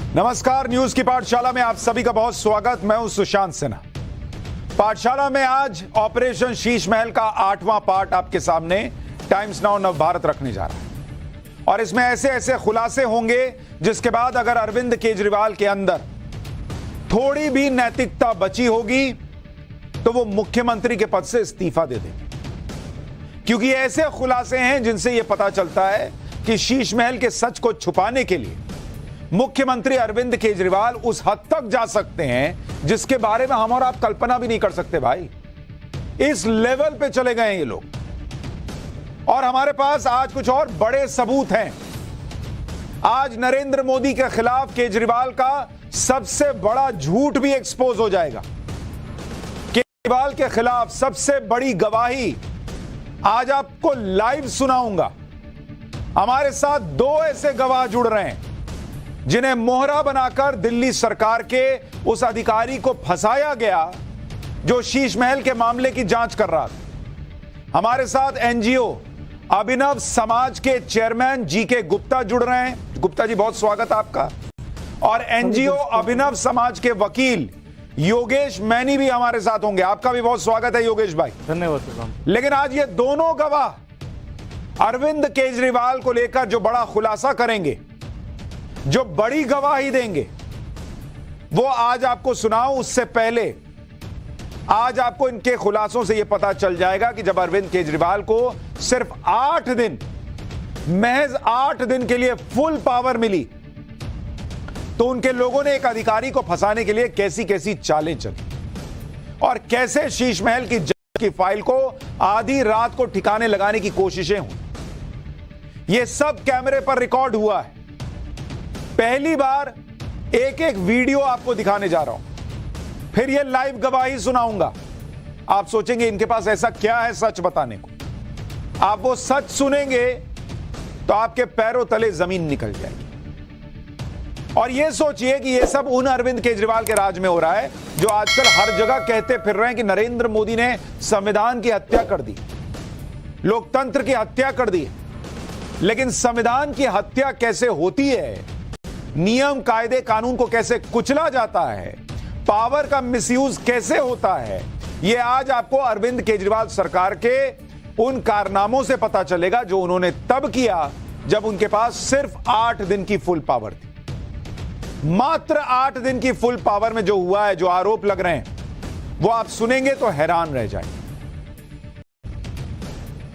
नमस्कार, न्यूज की पाठशाला में आप सभी का बहुत स्वागत। मैं हूं सुशांत सिन्हा। पाठशाला में आज ऑपरेशन शीश महल का 8वां पार्ट आपके सामने टाइम्स नाउ नव भारत रखने जा रहा है और इसमें ऐसे ऐसे खुलासे होंगे जिसके बाद अगर अरविंद केजरीवाल के अंदर थोड़ी भी नैतिकता बची होगी तो वो मुख्यमंत्री के पद से इस्तीफा दे देंगे, क्योंकि ऐसे खुलासे हैं जिनसे यह पता चलता है कि शीश महल के सच को छुपाने के लिए मुख्यमंत्री अरविंद केजरीवाल उस हद तक जा सकते हैं जिसके बारे में हम और आप कल्पना भी नहीं कर सकते। भाई, इस लेवल पे चले गए हैं ये लोग। और हमारे पास आज कुछ और बड़े सबूत हैं। आज नरेंद्र मोदी के खिलाफ केजरीवाल का सबसे बड़ा झूठ भी एक्सपोज हो जाएगा। केजरीवाल के खिलाफ सबसे बड़ी गवाही आज आपको लाइव सुनाऊंगा। हमारे साथ दो ऐसे गवाह जुड़ रहे हैं जिन्हें मोहरा बनाकर दिल्ली सरकार के उस अधिकारी को फंसाया गया जो शीश महल के मामले की जांच कर रहा था। हमारे साथ एनजीओ अभिनव समाज के चेयरमैन जीके गुप्ता जुड़ रहे हैं। गुप्ता जी, बहुत स्वागत आपका। और एनजीओ अभिनव समाज के वकील योगेश मैनी भी हमारे साथ होंगे। आपका भी बहुत स्वागत है योगेश भाई। धन्यवाद। लेकिन आज ये दोनों गवाह अरविंद केजरीवाल को लेकर जो बड़ा खुलासा करेंगे, जो बड़ी गवाही देंगे, वो आज आपको सुनाऊं उससे पहले आज आपको इनके खुलासों से यह पता चल जाएगा कि जब अरविंद केजरीवाल को सिर्फ 8 दिन, महज 8 दिन के लिए फुल पावर मिली तो उनके लोगों ने एक अधिकारी को फंसाने के लिए कैसी कैसी चालें चली और कैसे शीश महल की जांच की फाइल को आधी रात को ठिकाने लगाने की कोशिशें हुई। यह सब कैमरे पर रिकॉर्ड हुआ है। पहली बार एक एक वीडियो आपको दिखाने जा रहा हूं, फिर यह लाइव गवाही सुनाऊंगा। आप सोचेंगे इनके पास ऐसा क्या है सच बताने को। आप वो सच सुनेंगे तो आपके पैरों तले जमीन निकल जाएगी। और यह सोचिए कि यह सब उन अरविंद केजरीवाल के राज में हो रहा है जो आजकल हर जगह कहते फिर रहे हैं कि नरेंद्र मोदी ने संविधान की हत्या कर दी, लोकतंत्र की हत्या कर दी। लेकिन संविधान की हत्या कैसे होती है, नियम कायदे कानून को कैसे कुचला जाता है, पावर का मिसयूज कैसे होता है, यह आज आपको अरविंद केजरीवाल सरकार के उन कारनामों से पता चलेगा जो उन्होंने तब किया जब उनके पास सिर्फ 8 दिन की फुल पावर थी। मात्र 8 दिन की फुल पावर में जो हुआ है, जो आरोप लग रहे हैं, वो आप सुनेंगे तो हैरान रह जाएंगे।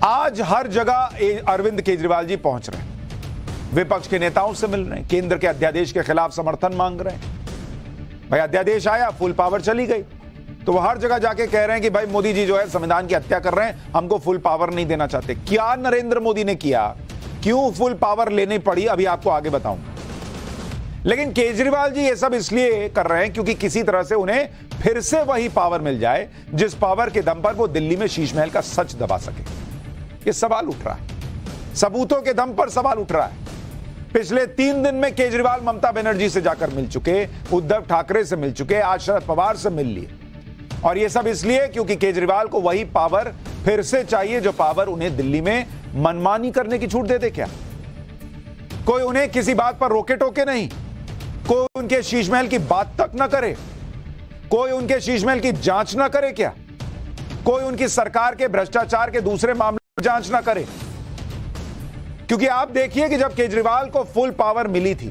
आज हर जगह अरविंद केजरीवाल जी पहुंच रहे हैं, विपक्ष के नेताओं से मिल रहे हैं, केंद्र के अध्यादेश के खिलाफ समर्थन मांग रहे हैं। भाई, अध्यादेश आया, फुल पावर चली गई, तो वो हर जगह जाके कह रहे हैं कि भाई मोदी जी जो है संविधान की हत्या कर रहे हैं, हमको फुल पावर नहीं देना चाहते। क्या नरेंद्र मोदी ने किया, क्यों फुल पावर लेनी पड़ी, अभी आपको आगे बताऊंगा। लेकिन केजरीवाल जी ये सब इसलिए कर रहे हैं क्योंकि किसी तरह से उन्हें फिर से वही पावर मिल जाए जिस पावर के दम पर वो दिल्ली में शीश महल का सच दबा सके। ये सवाल उठ रहा है, सबूतों के दम पर सवाल उठ रहा है। पिछले 3 दिन में केजरीवाल ममता बनर्जी से जाकर मिल चुके, उद्धव ठाकरे से मिल चुके, आज शरद पवार से मिल लिए। और यह सब इसलिए क्योंकि केजरीवाल को वही पावर फिर से चाहिए जो पावर उन्हें दिल्ली में मनमानी करने की छूट दे दे। क्या कोई उन्हें किसी बात पर रोके टोके नहीं, कोई उनके शीश महल की बात तक ना करे, कोई उनके शीश महल की जांच ना करे। क्या कोई उनकी सरकार के भ्रष्टाचार के दूसरे मामले में जांच ना करे। क्योंकि आप देखिए कि जब केजरीवाल को फुल पावर मिली थी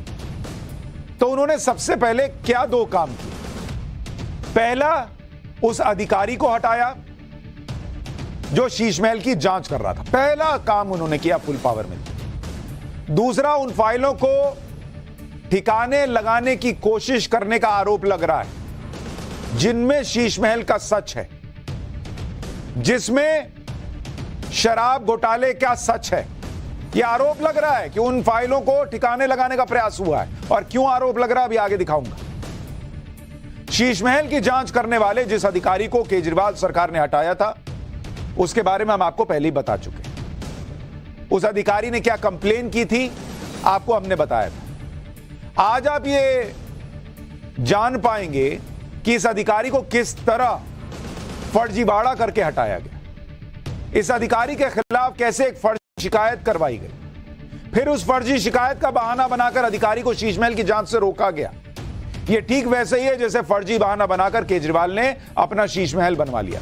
तो उन्होंने सबसे पहले क्या 2 काम किए। पहला, उस अधिकारी को हटाया जो शीश महल की जांच कर रहा था। पहला काम उन्होंने किया फुल पावर में। दूसरा, उन फाइलों को ठिकाने लगाने की कोशिश करने का आरोप लग रहा है जिनमें शीश महल का सच है, जिसमें शराब घोटाले का सच है। यह आरोप लग रहा है कि उन फाइलों को ठिकाने लगाने का प्रयास हुआ है। और क्यों आरोप लग रहा है अभी आगे दिखाऊंगा। शीश महल की जांच करने वाले जिस अधिकारी को केजरीवाल सरकार ने हटाया था उसके बारे में हम आपको पहले ही बता चुके। उस अधिकारी ने क्या कंप्लेन की थी आपको हमने बताया था। आज आप ये जान पाएंगे कि इस अधिकारी को किस तरह फर्जीवाड़ा करके हटाया गया, इस अधिकारी के खिलाफ कैसे एक फर्जी शिकायत करवाई गई, फिर उस फर्जी शिकायत का बहाना बनाकर अधिकारी को शीश महल की जांच से रोका गया। यह ठीक वैसे ही है जैसे फर्जी बहाना बनाकर केजरीवाल ने अपना शीश महल बनवा लिया।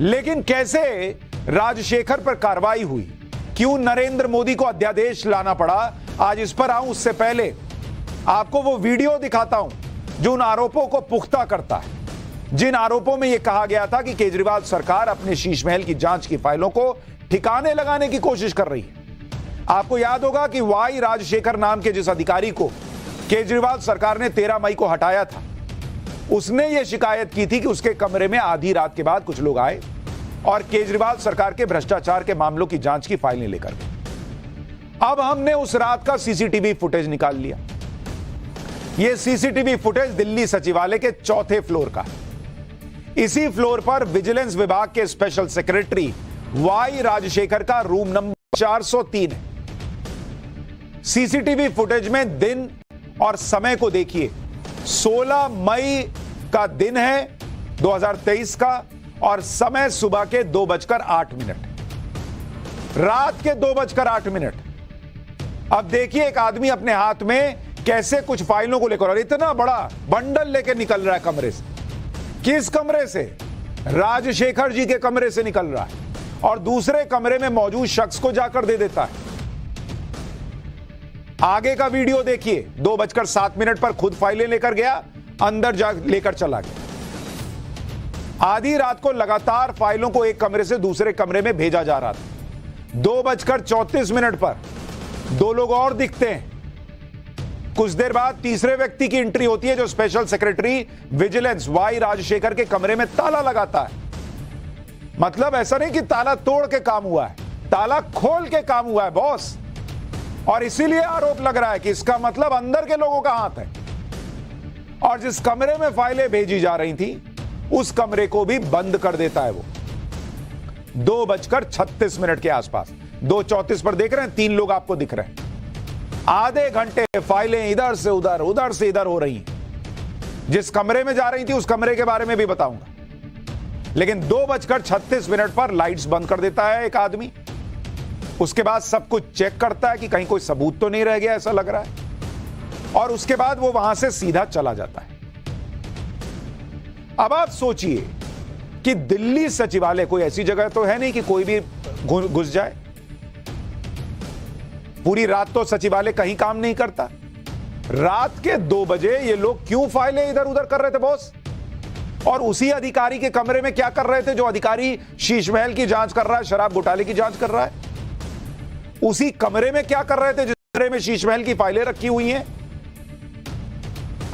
लेकिन कैसे राजशेखर पर कार्रवाई हुई, क्यों नरेंद्र मोदी को अध्यादेश लाना पड़ा, आज इस पर आऊं उससे पहले आपको वो वीडियो दिखाता हूं जो उन आरोपों को पुख्ता करता है, जिन आरोपों में यह कहा गया था कि केजरीवाल सरकार अपने शीश महल की जांच की फाइलों को ठिकाने लगाने की कोशिश कर रही है। आपको याद होगा कि वाई राजशेखर नाम के जिस अधिकारी को केजरीवाल सरकार ने 13 मई को हटाया था, उसने यह शिकायत की थी कि उसके कमरे में आधी रात के बाद कुछ लोग आए और केजरीवाल सरकार के भ्रष्टाचार के मामलों की जांच की फाइलें लेकर गए। अब हमने उस रात का सीसीटीवी फुटेज निकाल लिया। यह सीसीटीवी फुटेज दिल्ली सचिवालय के 4थे फ्लोर का है। इसी फ्लोर पर विजिलेंस विभाग के स्पेशल सेक्रेटरी वाई राजशेखर का रूम नंबर 403 है। सीसीटीवी फुटेज में दिन और समय को देखिए। 16 मई का दिन है 2023 का और समय सुबह के 2:08। रात के 2:08। अब देखिए एक आदमी अपने हाथ में कैसे कुछ फाइलों को लेकर, और इतना बड़ा बंडल लेकर निकल रहा है कमरे से। किस कमरे से? राजशेखर जी के कमरे से निकल रहा है और दूसरे कमरे में मौजूद शख्स को जाकर दे देता है। आगे का वीडियो देखिए। 2:07 पर खुद फाइलें लेकर गया, अंदर जा लेकर चला गया। आधी रात को लगातार फाइलों को एक कमरे से दूसरे कमरे में भेजा जा रहा था। 2:34 पर 2 लोग और दिखते हैं। कुछ देर बाद तीसरे व्यक्ति की एंट्री होती है जो special secretary vigilance Y Rajshekhar के कमरे में ताला लगाता है। मतलब ऐसा नहीं कि ताला तोड़ के काम हुआ है, ताला खोल के काम हुआ है बॉस। और इसीलिए आरोप लग रहा है कि इसका मतलब अंदर के लोगों का हाथ है। और जिस कमरे में फाइलें भेजी जा रही थी उस कमरे को भी बंद कर देता है वो। 2:36 के आसपास, 2:34 पर देख रहे हैं 3 लोग आपको दिख रहे हैं। आधे घंटे फाइलें इधर से उधर, उधर से इधर हो रही हैं। जिस कमरे में जा रही थी उस कमरे के बारे में भी बताऊंगा। लेकिन 2:36 पर लाइट्स बंद कर देता है एक आदमी। उसके बाद सब कुछ चेक करता है कि कहीं कोई सबूत तो नहीं रह गया, ऐसा लग रहा है। और उसके बाद वो वहां से सीधा चला जाता है। अब आप सोचिए कि दिल्ली सचिवालय कोई ऐसी जगह तो है नहीं कि कोई भी घुस जाए। पूरी रात तो सचिवालय कहीं काम नहीं करता। रात के 2 बजे ये लोग क्यों फाइलें इधर उधर कर रहे थे बॉस? और उसी अधिकारी के कमरे में क्या कर रहे थे जो अधिकारी शीश महल की जांच कर रहा है, शराब घोटाले की जांच कर रहा है? उसी कमरे में क्या कर रहे थे जिस कमरे में शीश महल की फाइलें रखी हुई हैं?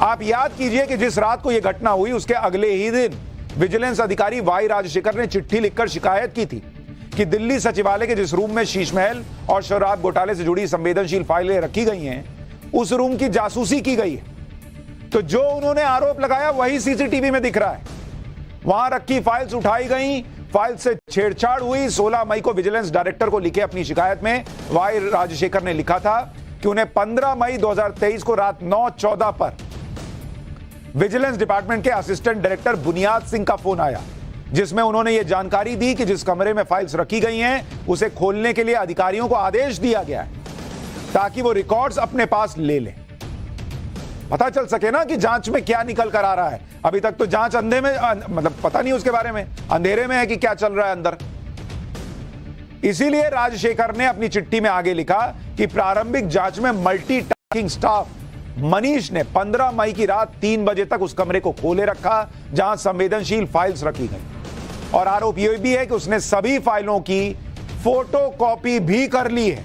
आप याद कीजिए कि जिस रात को यह घटना हुई उसके अगले ही दिन विजिलेंस अधिकारी वाई राजशेखर ने चिट्ठी लिखकर शिकायत की थी कि दिल्ली सचिवालय के जिस रूम में शीश महल और शराब घोटाले से जुड़ी संवेदनशील फाइलें रखी गई हैं उस रूम की जासूसी की गई है। तो जो उन्होंने आरोप लगाया वही सीसीटीवी में दिख रहा है। वहां रखी फाइल्स उठाई गई, फाइल से छेड़छाड़ हुई। 16 मई को विजिलेंस डायरेक्टर को लिखे अपनी शिकायत में वाई राजशेखर ने लिखा था कि उन्हें 15 मई 2023 को रात 9:14 पर विजिलेंस डिपार्टमेंट के असिस्टेंट डायरेक्टर बुनियाद सिंह का फोन आया, जिसमें उन्होंने यह जानकारी दी कि जिस कमरे में फाइल्स रखी गई हैं उसे खोलने के लिए अधिकारियों को आदेश दिया गया है ताकि वो रिकॉर्ड्स अपने पास ले लें। पता चल सके ना कि जांच में क्या निकल कर आ रहा है। अभी तक तो जांच अंधे में, मतलब पता नहीं उसके बारे में, अंधेरे में है कि क्या चल रहा है अंदर। इसीलिए राजशेखर ने अपनी चिट्ठी में आगे लिखा कि प्रारंभिक जांच में मल्टीटास्किंग स्टाफ मनीष ने 15 मई की रात 3 बजे तक उस कमरे को खोले रखा जहां संवेदनशील फाइल्स रखी गई। और आरोप यह भी है कि उसने सभी फाइलों की फोटोकॉपी भी कर ली है।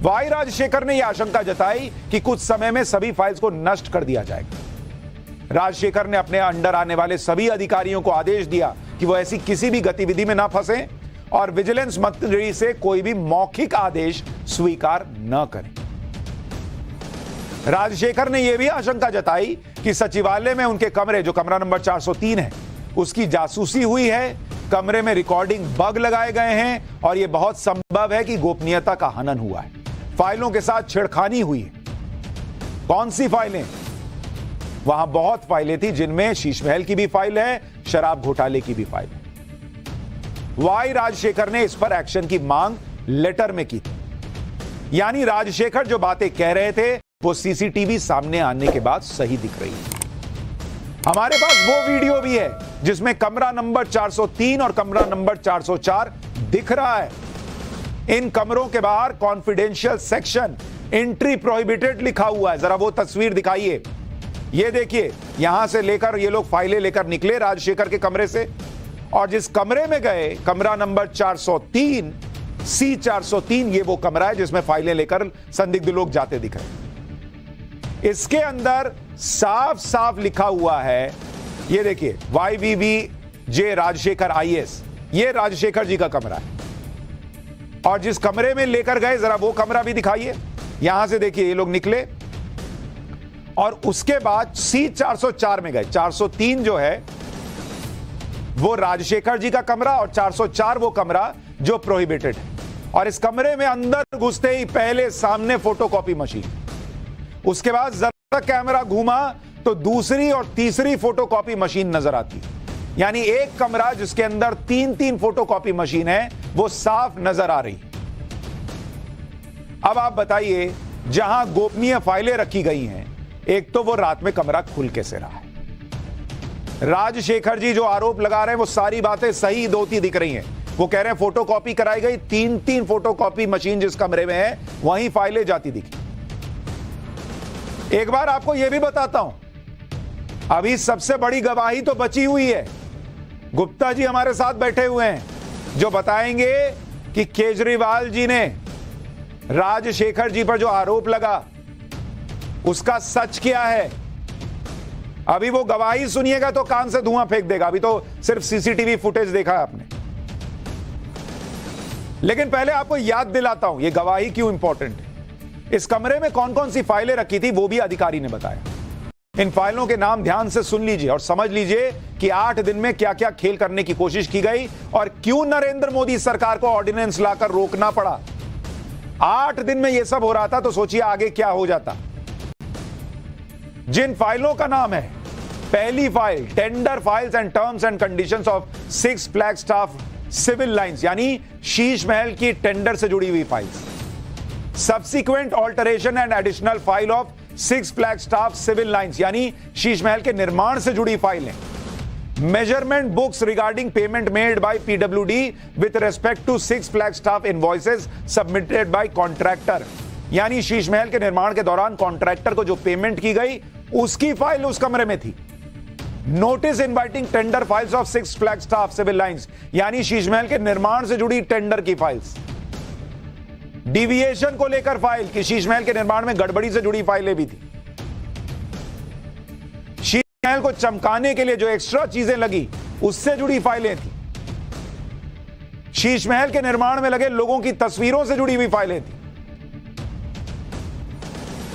वाई राजशेखर ने यह आशंका जताई कि कुछ समय में सभी फाइल्स को नष्ट कर दिया जाएगा। राजशेखर ने अपने अंडर आने वाले सभी अधिकारियों को आदेश दिया कि वो ऐसी किसी भी गतिविधि में ना फंसे और विजिलेंस मंत्री से कोई भी मौखिक आदेश स्वीकार न करें। राजशेखर ने यह भी आशंका जताई कि सचिवालय में उनके कमरे, जो कमरा नंबर 403 है, उसकी जासूसी हुई है, कमरे में रिकॉर्डिंग बग लगाए गए हैं और यह बहुत संभव है कि गोपनीयता का हनन हुआ है, फाइलों के साथ छेड़खानी हुई है। कौन सी फाइलें? वहां बहुत फाइलें थी जिनमें शीश महल की भी फाइल है, शराब घोटाले की भी फाइल है। वाई राजशेखर ने इस पर एक्शन की मांग लेटर में की थी। यानी राजशेखर जो बातें कह रहे थे वो सीसीटीवी सामने आने के बाद सही दिख रही है। हमारे पास वो वीडियो भी है जिसमें कमरा नंबर 403 और कमरा नंबर 404 दिख रहा है। इन कमरों के बाहर कॉन्फिडेंशियल सेक्शन, एंट्री प्रोहिबिटेड लिखा हुआ है। जरा वो तस्वीर दिखाइए। ये देखिए, यहां से लेकर ये लोग फाइलें लेकर निकले राजशेखर के कमरे से, और जिस कमरे में गए, कमरा नंबर 403 C403, ये वो कमरा है जिसमें फाइलें लेकर संदिग्ध लोग जाते दिख रहे हैं। इसके अंदर साफ साफ लिखा हुआ है, ये देखिए, YVVJ राजशेखर IAS, ये राजशेखर जी का कमरा है। और जिस कमरे में लेकर गए, जरा वो कमरा भी दिखाइए। यहां से देखिए, ये लोग निकले और उसके बाद C404 में गए। 403 जो है वो राजशेखर जी का कमरा, और 404 वो कमरा जो प्रोहिबिटेड है। और इस कमरे में अंदर घुसते ही पहले सामने फोटोकॉपी मशीन, उसके बाद जरा कैमरा घूमा तो दूसरी और तीसरी फोटोकॉपी मशीन नजर आती है। यानी एक कमरा जिसके अंदर 3-3 फोटोकॉपी मशीन है वो साफ नजर आ रही। अब आप बताइए, जहां गोपनीय फाइलें रखी गई हैं, एक तो वो रात में कमरा खुल कैसे रहा है? राजशेखर जी जो आरोप लगा रहे हैं वो सारी बातें सही होती दिख रही हैं। वो कह रहे हैं फोटोकॉपी कराई गई, 3-3 फोटोकॉपी मशीन जिस कमरे में है वहीं फाइलें जाती दिखी। एक बार आपको यह भी बताता हूं, अभी सबसे बड़ी गवाही तो बची हुई है। गुप्ता जी हमारे साथ बैठे हुए हैं जो बताएंगे कि केजरीवाल जी ने राजशेखर जी पर जो आरोप लगा उसका सच क्या है। अभी वो गवाही सुनिएगा तो कान से धुआं फेंक देगा। अभी तो सिर्फ सीसीटीवी फुटेज देखा है आपने। लेकिन पहले आपको याद दिलाता हूं ये गवाही क्यों इंपॉर्टेंट है। इस कमरे में कौन कौन सी फाइलें रखी थी वो भी अधिकारी ने बताया। इन फाइलों के नाम ध्यान से सुन लीजिए और समझ लीजिए कि 8 दिन में क्या क्या खेल करने की कोशिश की गई और क्यों नरेंद्र मोदी सरकार को ऑर्डिनेंस लाकर रोकना पड़ा। 8 दिन में यह सब हो रहा था तो सोचिए आगे क्या हो जाता। जिन फाइलों का नाम है, पहली file tender files and terms and conditions of 6 flag staff civil lines, यानी शीश महल की टेंडर से जुड़ी हुई files. Subsequent alteration and additional file of 6 flag staff civil lines, यानी शीश महल के निर्माण से जुड़ी फाइलें। Measurement books regarding payment made by PWD with respect to 6 flag staff invoices submitted by contractor, यानी शीश महल के निर्माण के दौरान कॉन्ट्रैक्टर को जो पेमेंट की गई उसकी फाइल उस कमरे में थी। Notice inviting tender files of 6 flag staff civil lines, यानी शीश महल के निर्माण से जुड़ी टेंडर की फाइल्स। डिविएशन को लेकर फाइल कि शीश महल के निर्माण में गड़बड़ी से जुड़ी फाइलें भी थी। शीश महल को चमकाने के लिए जो एक्स्ट्रा चीजें लगी उससे जुड़ी फाइलें थी। शीश महल के निर्माण में लगे लोगों की तस्वीरों से जुड़ी हुई फाइलें थी।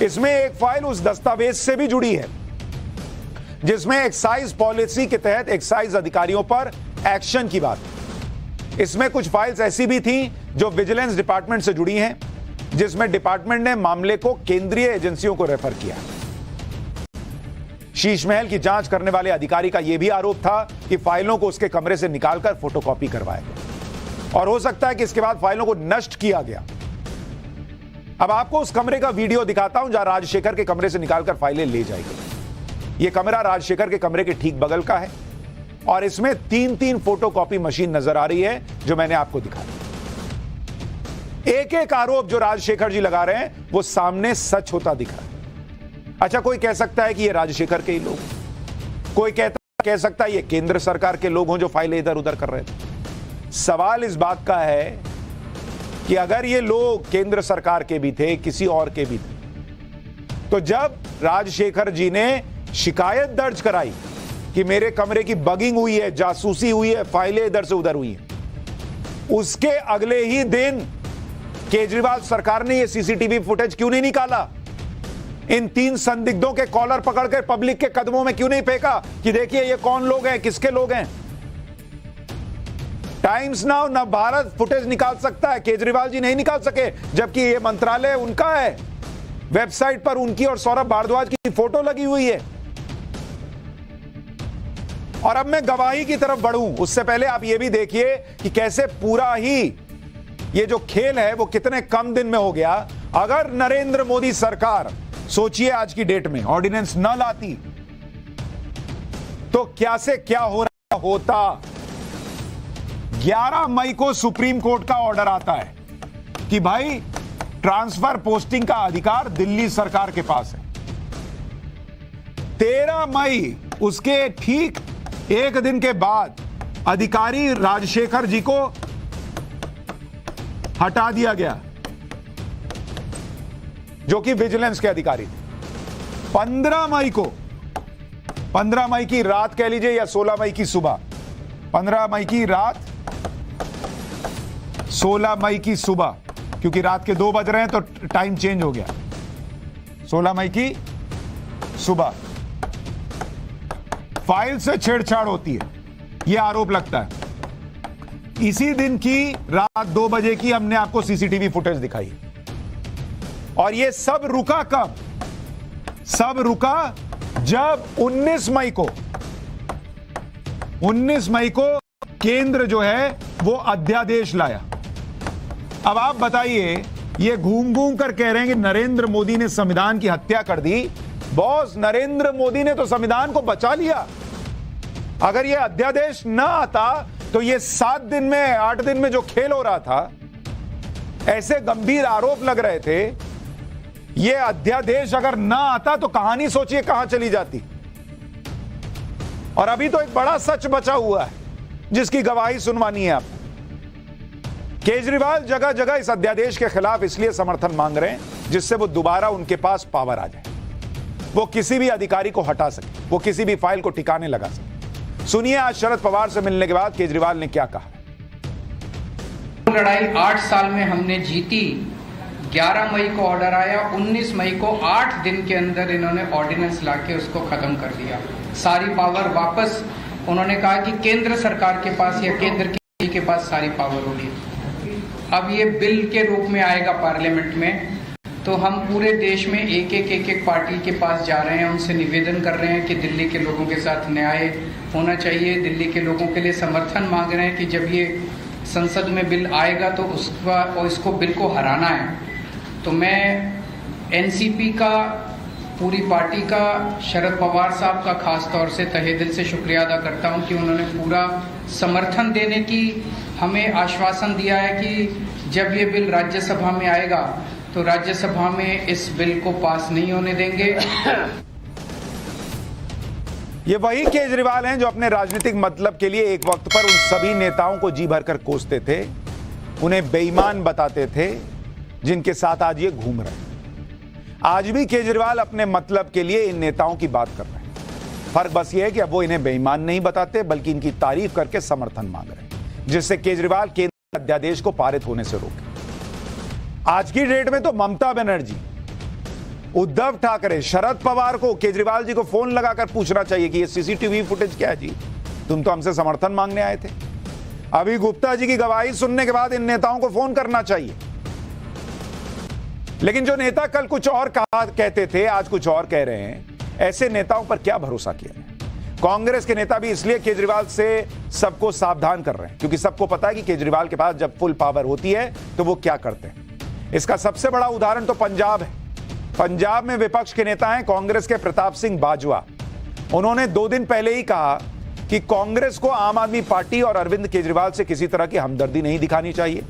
इसमें एक फाइल उस दस्तावेज से भी जुड़ी है जिसमें एक्साइज पॉलिसी के तहत एक्साइज अधिकारियों पर एक्शन की बात है। इसमें कुछ फाइल्स ऐसी भी थी जो विजिलेंस डिपार्टमेंट से जुड़ी हैं, जिसमें डिपार्टमेंट ने मामले को केंद्रीय एजेंसियों को रेफर किया। शीश महल की जांच करने वाले अधिकारी का यह भी आरोप था कि फाइलों को उसके कमरे से निकालकर फोटोकॉपी करवाया गया और हो सकता है कि इसके बाद फाइलों को नष्ट किया गया। अब आपको उस कमरे का वीडियो दिखाता हूं जहां राजशेखर के कमरे से निकालकर फाइलें ले जाई गई। यह कमरा राजशेखर के कमरे के ठीक बगल का है और इसमें 3-3 फोटोकॉपी मशीन नजर आ रही है जो मैंने आपको दिखाया। एक एक आरोप जो राजशेखर जी लगा रहे हैं वो सामने सच होता दिख रहा है। अच्छा, कोई कह सकता है कि ये राजशेखर के ही लोग, कोई कह सकता है ये केंद्र सरकार के लोग हों जो फाइलें इधर उधर कर रहे थे। सवाल इस बात का है कि अगर ये लोग केंद्र सरकार के भी थे, किसी और के भी थे, तो जब राजशेखर जी ने शिकायत दर्ज कराई कि मेरे कमरे की बगिंग हुई है, जासूसी हुई है, फाइलें इधर से उधर हुई हैं, उसके अगले ही दिन केजरीवाल सरकार ने यह सीसीटीवी फुटेज क्यों नहीं निकाला? इन 3 संदिग्धों के कॉलर पकड़कर पब्लिक के कदमों में क्यों नहीं फेंका कि देखिए ये कौन लोग हैं, किसके लोग हैं? टाइम्स नाउ न भारत फुटेज निकाल सकता है, केजरीवाल जी नहीं निकाल सके, जबकि ये मंत्रालय उनका है। वेबसाइट पर उनकी और सौरभ भारद्वाज की फोटो लगी हुई है। और अब मैं गवाही की तरफ बढ़ूं उससे पहले आप यह भी देखिए कि कैसे पूरा ही ये जो खेल है वो कितने कम दिन में हो गया। अगर नरेंद्र मोदी सरकार, सोचिए आज की डेट में, ऑर्डिनेंस न लाती तो क्या से क्या हो रहा होता। 11 मई को सुप्रीम कोर्ट का ऑर्डर आता है कि भाई ट्रांसफर पोस्टिंग का अधिकार दिल्ली सरकार के पास है। 13 मई, उसके ठीक एक दिन के बाद अधिकारी राजशेखर जी को हटा दिया गया, जो कि विजिलेंस के अधिकारी थे। 15 मई को, 15 मई की रात कह लीजिए या 16 मई की सुबह, 15 मई की रात, 16 मई की सुबह, क्योंकि रात के 2 बज रहे हैं तो टाइम चेंज हो गया। 16 मई की सुबह फाइल से छेड़छाड़ होती है, यह आरोप लगता है। इसी दिन की रात 2 बजे की हमने आपको सीसीटीवी फुटेज दिखाई। और यह सब रुका कब? सब रुका जब 19 मई को केंद्र जो है वो अध्यादेश लाया। अब आप बताइए, ये घूम घूम कर कह रहे हैं कि नरेंद्र मोदी ने संविधान की हत्या कर दी। बॉस, नरेंद्र मोदी ने तो संविधान को बचा लिया। अगर यह अध्यादेश ना आता तो ये 7 दिन में, 8 दिन में जो खेल हो रहा था, ऐसे गंभीर आरोप लग रहे थे, यह अध्यादेश अगर ना आता तो कहानी सोचिए कहां चली जाती। और अभी तो एक बड़ा सच बचा हुआ है जिसकी गवाही सुनवानी है आपको। केजरीवाल जगह जगह इस अध्यादेश के खिलाफ इसलिए समर्थन मांग रहे हैं जिससे वो दोबारा उनके पास पावर आ जाए, वो किसी भी अधिकारी को हटा सके, वो किसी भी फाइल को ठिकाने लगा सके। सुनिए आज शरद पवार से मिलने के बाद केजरीवाल ने क्या कहा। लड़ाई 8 साल में हमने जीती। 11 मई को ऑर्डर आया, 19 मई को 8 दिन के अंदर इन्होंने ऑर्डिनेंस लाके उसको खत्म कर दिया। सारी पावर वापस, उन्होंने कहा कि केंद्र सरकार के पास या केंद्र के पास सारी पावर होगी। अब ये बिल के रूप में आएगा पार्लियामेंट में, तो हम पूरे देश में एक एक पार्टी के पास जा रहे हैं, उनसे निवेदन कर रहे हैं कि दिल्ली के लोगों के साथ न्याय होना चाहिए, दिल्ली के लोगों के लिए समर्थन मांग रहे हैं कि जब ये संसद में बिल आएगा तो उसका और इसको बिल को हराना है। तो मैं एनसीपी का, पूरी पार्टी का, शरद पवार साहब का खास तौर से तहे दिल से शुक्रिया अदा करता हूं कि उन्होंने पूरा समर्थन देने की हमें आश्वासन दिया है कि जब ये बिल राज्यसभा में आएगा तो राज्यसभा में इस बिल को पास नहीं होने देंगे। ये वही केजरीवाल हैं जो अपने राजनीतिक मतलब के लिए एक वक्त पर उन सभी नेताओं को जी भरकर कोसते थे, उन्हें बेईमान बताते थे, जिनके साथ आज ये घूम रहे हैं। आज भी केजरीवाल अपने मतलब के लिए इन नेताओं की बात कर रहे हैं। फर्क बस ये है कि अब वो इन्हें बेईमान नहीं बताते बल्कि इनकी तारीफ करके समर्थन मांग रहे हैं, जिससे केजरीवाल केंद्र अध्यादेश को पारित होने से रोके। आज की डेट में तो ममता बनर्जी, उद्धव ठाकरे, शरद पवार को, केजरीवाल जी को फोन लगाकर पूछना चाहिए कि ये सीसीटीवी फुटेज क्या है जी, तुम तो हमसे समर्थन मांगने आए थे। अभी गुप्ता जी की गवाही सुनने के बाद इन नेताओं को फोन करना चाहिए। लेकिन जो नेता कल कुछ और कहते थे, आज कुछ और कह रहे हैं, ऐसे नेताओं पर क्या भरोसा किया जाए। कांग्रेस के नेता भी इसलिए केजरीवाल से सबको सावधान कर रहे हैं क्योंकि सबको पता है कि केजरीवाल के पास जब फुल पावर होती है तो वो क्या करते हैं। इसका सबसे बड़ा उदाहरण तो पंजाब है। पंजाब में विपक्ष के नेता हैं कांग्रेस के प्रताप सिंह बाजवा। उन्होंने 2 दिन पहले ही कहा कि कांग्रेस को आम आदमी पार्टी और अरविंद केजरीवाल से किसी तरह की हमदर्दी नहीं दिखानी चाहिए।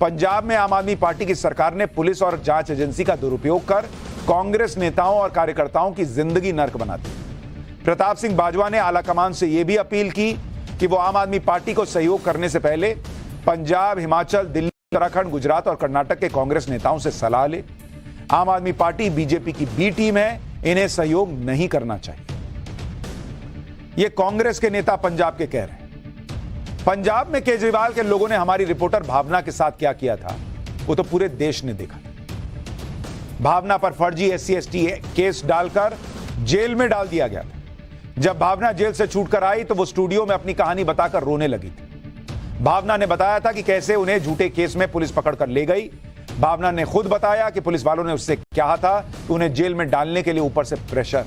पंजाब में आम आदमी पार्टी की सरकार ने पुलिस और जांच एजेंसी का दुरुपयोग कर कांग्रेस नेताओं और कार्यकर्ताओं की जिंदगी नर्क बना दी। प्रताप सिंह बाजवा ने आलाकमान से यह भी अपील की कि वो आम आदमी पार्टी को सहयोग करने से पहले पंजाब, हिमाचल, दिल्ली, उत्तराखंड, गुजरात और कर्नाटक के कांग्रेस नेताओं से सलाह ले। आम आदमी पार्टी बीजेपी की बी टीम है, इन्हें सहयोग नहीं करना चाहिए। ये कांग्रेस के नेता पंजाब के कह रहे हैं। पंजाब में केजरीवाल के लोगों ने हमारी रिपोर्टर भावना के साथ क्या किया था वो तो पूरे देश ने देखा था। भावना पर फर्जी SC/ST केस डालकर जेल में डाल दिया गया था। जब भावना जेल से छूटकर आई तो वो स्टूडियो में अपनी कहानी बताकर रोने लगी थी। भावना ने बताया था कि कैसे उन्हें झूठे केस में पुलिस पकड़कर ले गई। भावना ने खुद बताया कि पुलिस वालों ने उससे कहा था कि उन्हें जेल में डालने के लिए ऊपर से प्रेशर